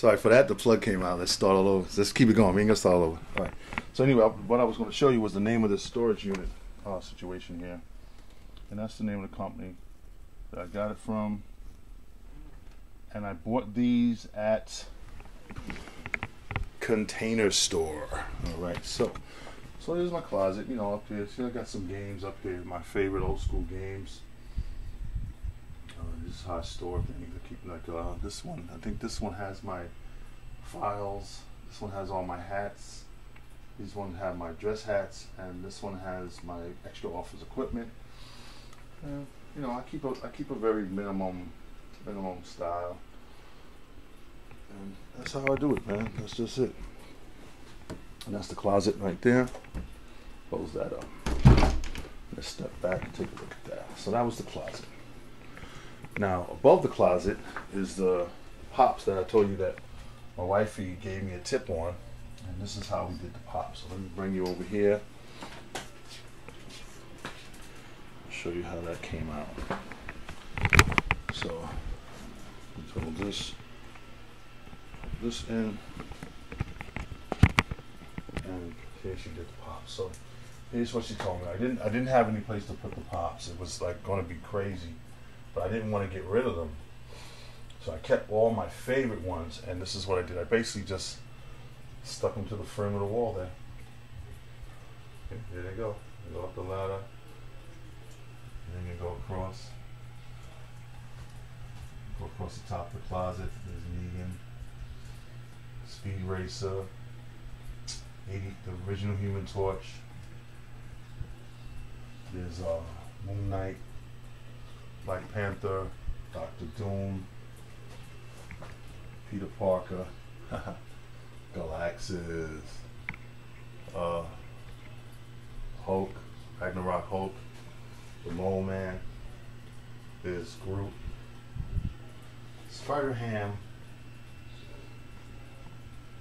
Sorry for that. The plug came out. Let's start all over. Let's keep it going. We ain't gonna start all over. All right. So anyway, what I was going to show you was the name of this storage unit situation here, and that's the name of the company that I got it from. And I bought these at Container Store. All right. So here's my closet. You know, up here. See, I got some games up here. My favorite old school games. This is how I store things. I keep like this one. I think this one has my files. This one has all my hats. These one have my dress hats, and this one has my extra office equipment. You know, I keep a very minimum style, and that's how I do it, man. That's just it. And that's the closet right there. Close that up. Let's step back and take a look at that. So that was the closet. Now, above the closet is the pops that I told you that my wifey gave me a tip on, and this is how we did the pops. So let me bring you over here. I'll show you how that came out. So, we put this in, and here she did the pops. So here's what she told me. I didn't have any place to put the pops. It was like going to be crazy. But I didn't want to get rid of them, so I kept all my favorite ones, and this is what I did. I basically just stuck them to the frame of the wall there. Okay, there they go. You go up the ladder, and then you go across. Go across the top of the closet. There's Negan, Speed Racer, the original Human Torch. There's Moon Knight, Black Panther, Dr. Doom, Peter Parker, Galaxis, Hulk, Ragnarok Hulk, the Mole Man, there's Groot, Spider-Ham,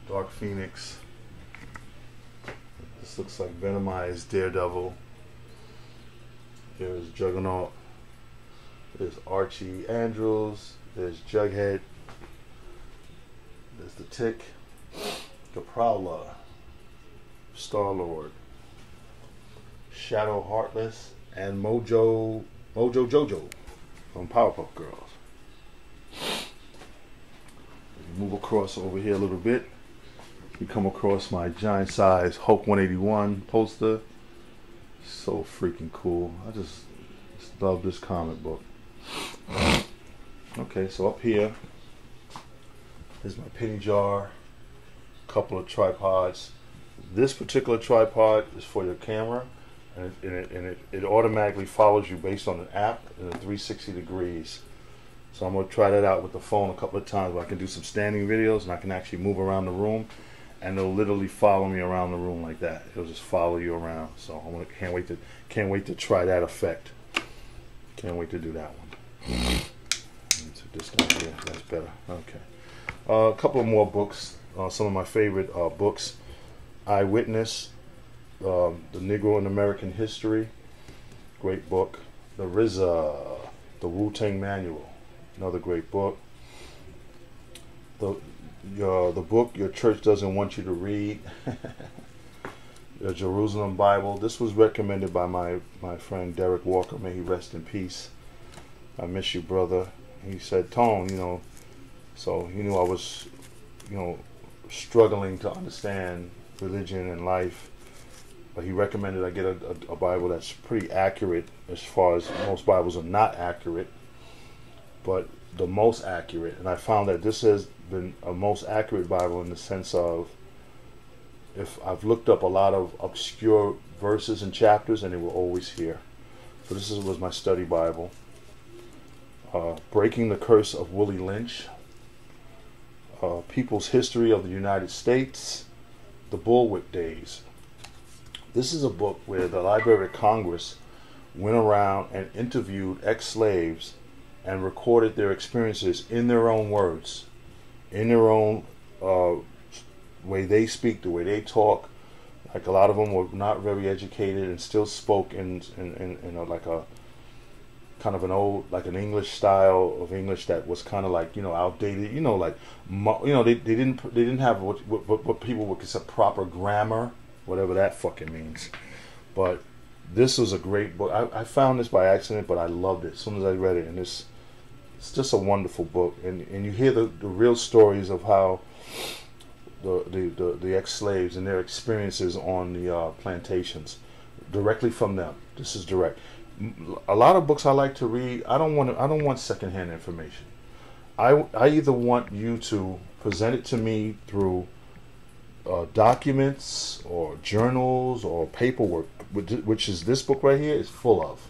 Dark Phoenix, this looks like Venomized Daredevil, there's Juggernaut, there's Archie Andrews, there's Jughead, there's the Tick, the Prowler, Star-Lord, Shadow Heartless, and Mojo Jojo from Powerpuff Girls. If you move across over here a little bit, you come across my giant size Hulk 181 poster. So freaking cool. I just love this comic book. Okay, so up here is my penny jar, a couple of tripods. This particular tripod is for your camera, and it automatically follows you based on an app in a 360 degrees. So I'm going to try that out with the phone a couple of times where I can do some standing videos and I can actually move around the room, and it'll literally follow me around the room like that. It'll just follow you around. So can't wait to try that effect. Can't wait to do that one. This down here, that's better. Okay. A couple of more books. Some of my favorite books. Eyewitness, the Negro in American History, great book. The RZA, the Wu-Tang Manual, another great book. The book Your Church Doesn't Want You to Read, the Jerusalem Bible. This was recommended by my friend Derek Walker. May he rest in peace. I miss you, brother. He said, Tone, you know, so he knew I was, you know, struggling to understand religion and life, but he recommended I get a Bible that's pretty accurate, as far as most Bibles are not accurate, but the most accurate. And I found that this has been a most accurate Bible in the sense of, if I've looked up a lot of obscure verses and chapters, and they were always here. So this was my study Bible. Breaking the Curse of Willie Lynch, People's History of the United States, The Bullwhip Days. This is a book where the Library of Congress went around and interviewed ex-slaves and recorded their experiences in their own words, in their own way they speak, the way they talk. Like, a lot of them were not very educated and still spoke in like a kind of an old, like an English style of English that was kind of like, you know, outdated. You know, like, they didn't have what people would consider proper grammar, whatever that fucking means. But this was a great book. I found this by accident, but I loved it as soon as I read it, and it's just a wonderful book. And you hear the real stories of how the ex-slaves and their experiences on the plantations, directly from them. This is direct. A lot of books I like to read, I don't want secondhand information. I either want you to present it to me through documents or journals or paperwork, which is this book right here is full of.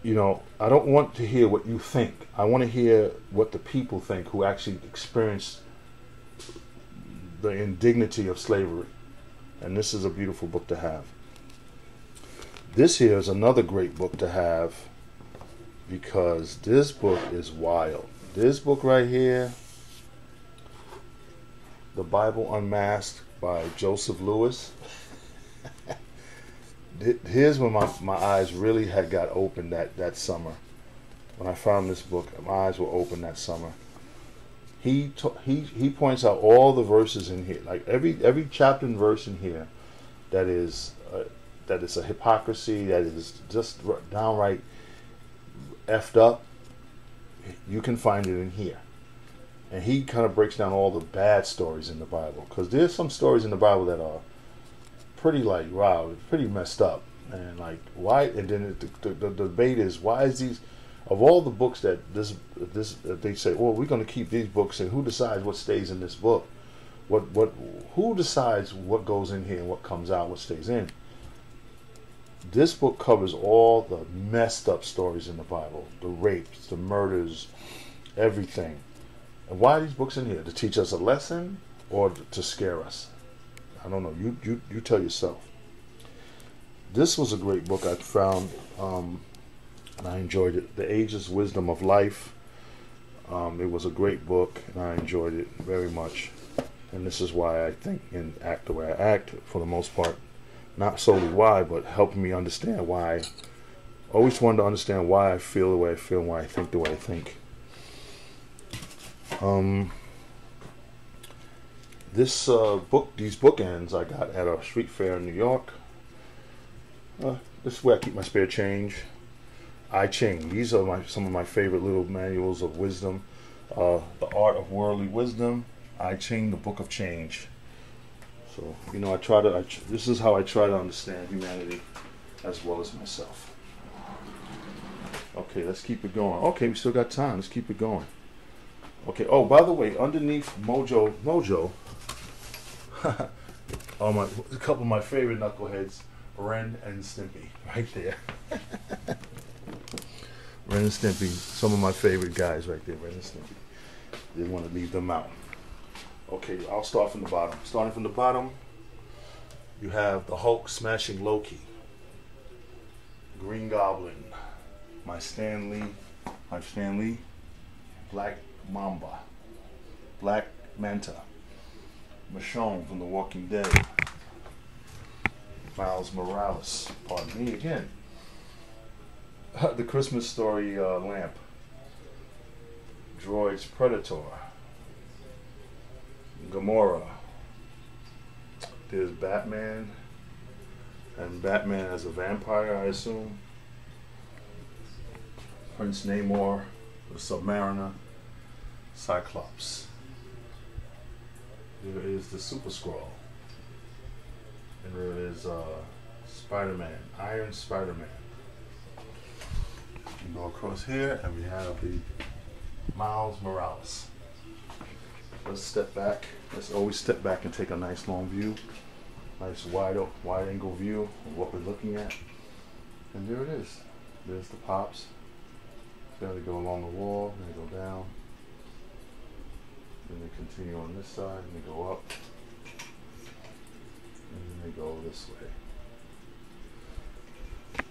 You know, I don't want to hear what you think. I want to hear what the people think who actually experienced the indignity of slavery. And this is a beautiful book to have. This here is another great book to have because this book is wild. This book right here, The Bible Unmasked by Joseph Lewis. Here's when my eyes really had got opened that summer. When I found this book, my eyes were open that summer. He points out all the verses in here, like every chapter and verse in here, that is a hypocrisy, that is just downright effed up. You can find it in here, and he kind of breaks down all the bad stories in the Bible, because there's some stories in the Bible that are pretty like, wow, pretty messed up, and like, why? And then the debate is, why is these, of all the books that they say, well, we're going to keep these books, and who decides what stays in this book? Who decides what goes in here and what comes out, what stays in? This book covers all the messed up stories in the Bible, the rapes, the murders, everything. And why are these books in here? To teach us a lesson or to scare us? I don't know. You tell yourself. This was a great book I found, and I enjoyed it. The Ageless Wisdom of Life. It was a great book, and I enjoyed it very much. And this is why I think and act the way I act, for the most part. Not solely why, but helping me understand why. I always wanted to understand why I feel the way I feel and why I think the way I think. This these bookends I got at a street fair in New York. This is where I keep my spare change. I Ching. These are some of my favorite little manuals of wisdom. The Art of Worldly Wisdom. I Ching, the Book of Change. So, you know, this is how I try to understand humanity as well as myself. Okay, let's keep it going. Okay, we still got time. Let's keep it going. Okay. Oh, by the way, underneath Mojo, a couple of my favorite knuckleheads, Ren and Stimpy, right there. Ren and Stimpy, some of my favorite guys right there. Ren and Stimpy. Didn't want to leave them out. Okay, I'll start from the bottom. Starting from the bottom, you have the Hulk smashing Loki, Green Goblin, my Stan Lee, Black Mamba, Black Manta, Michonne from The Walking Dead, Miles Morales, pardon me again, the Christmas Story lamp, Droid's Predator, Gamora. There's Batman, and Batman as a vampire, I assume. Prince Namor, the Submariner, Cyclops. There is the Super Skrull. And there is Spider-Man, Iron Spider-Man. We go across here, and we have the Miles Morales. Let's step back. Let's always step back and take a nice long view. Nice wide angle view of what we're looking at. And there it is. There's the pops. Then they go along the wall, then they go down. Then they continue on this side, and they go up. And then they go this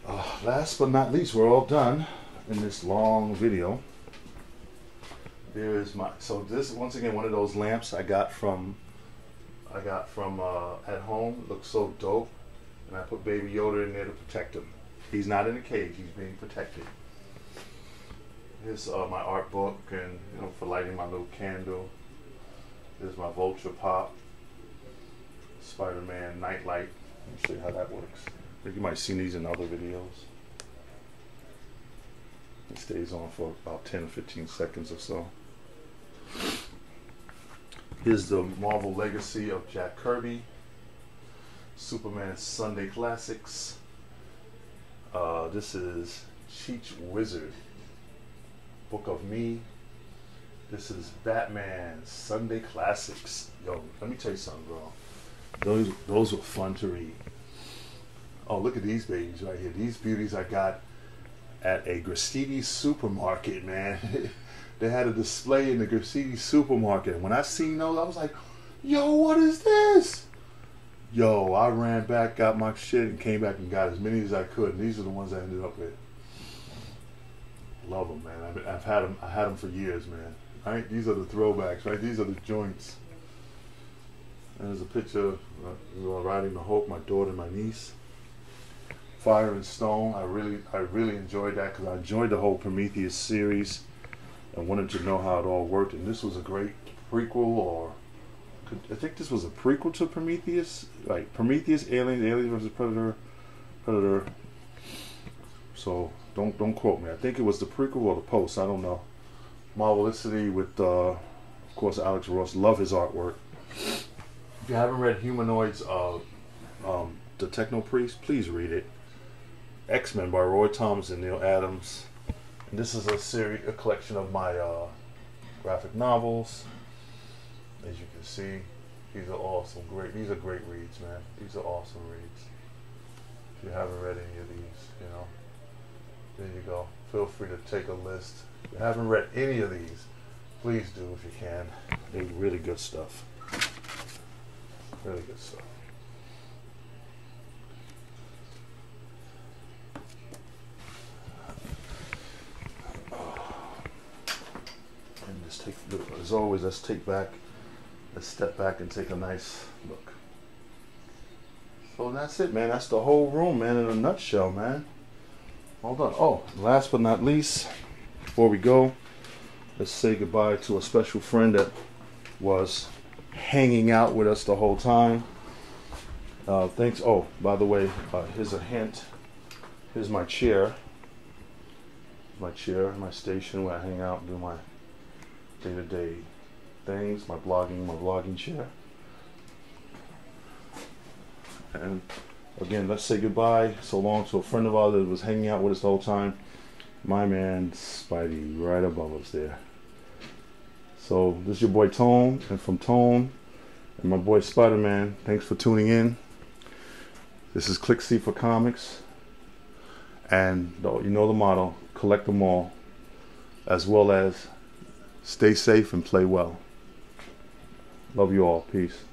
way. Last but not least, we're all done in this long video. There is so this, once again, one of those lamps I got from at home. It looks so dope, and I put Baby Yoda in there to protect him. He's not in a cage. He's being protected. Here's my art book, and for lighting my little candle. Here's my Vulture Pop, Spider-Man Nightlight. Let me show you how that works. I think you might have seen these in other videos. It stays on for about 10 or 15 seconds or so. Here's the Marvel Legacy of Jack Kirby, Superman Sunday Classics. This is Cheech Wizard, Book of Me. This is Batman Sunday Classics. Yo, let me tell you something, bro. Those were fun to read. Oh, look at these babies right here. These beauties I got at a Graffiti supermarket, man. They had a display in the Graffiti supermarket. And when I seen those, I was like, yo, what is this? Yo, I ran back, got my shit, and came back and got as many as I could. And these are the ones I ended up with. Love them, man. I had them for years, man. Right? These are the throwbacks, right? These are the joints. And there's a picture of riding the Hulk, my daughter and my niece. Fire and Stone. I really enjoyed that because I enjoyed the whole Prometheus series and wanted to know how it all worked. And this was a great prequel, or I think this was a prequel to Prometheus. Like Prometheus, Aliens versus Predator. So don't quote me. I think it was the prequel or the post. I don't know. Marvelicity with of course Alex Ross. Love his artwork. If you haven't read Humanoids, the Techno Priest, please read it. X-Men by Roy Thomas and Neil Adams. And this is a collection of my graphic novels. As you can see, these are awesome, these are great reads, man. These are awesome reads. If you haven't read any of these, there you go. Feel free to take a list. If you haven't read any of these, please do if you can. They're really good stuff. Really good stuff. And just take, as always, let's step back and take a nice look. So that's it, man. That's the whole room, man, in a nutshell, man. Hold on. Oh, last but not least, before we go, let's say goodbye to a special friend that was hanging out with us the whole time. Thanks. Oh, by the way, here's a hint. Here's my chair. My station where I hang out and do my day-to-day things, my blogging chair. And again, let's say goodbye so long to a friend of ours that was hanging out with us the whole time. My man Spidey, right above us there. So this is your boy Tone, and from Tone and my boy Spider-Man, thanks for tuning in. This is Click C for Comics, and you know the motto: collect them all, as well as stay safe and play well. Love you all. Peace.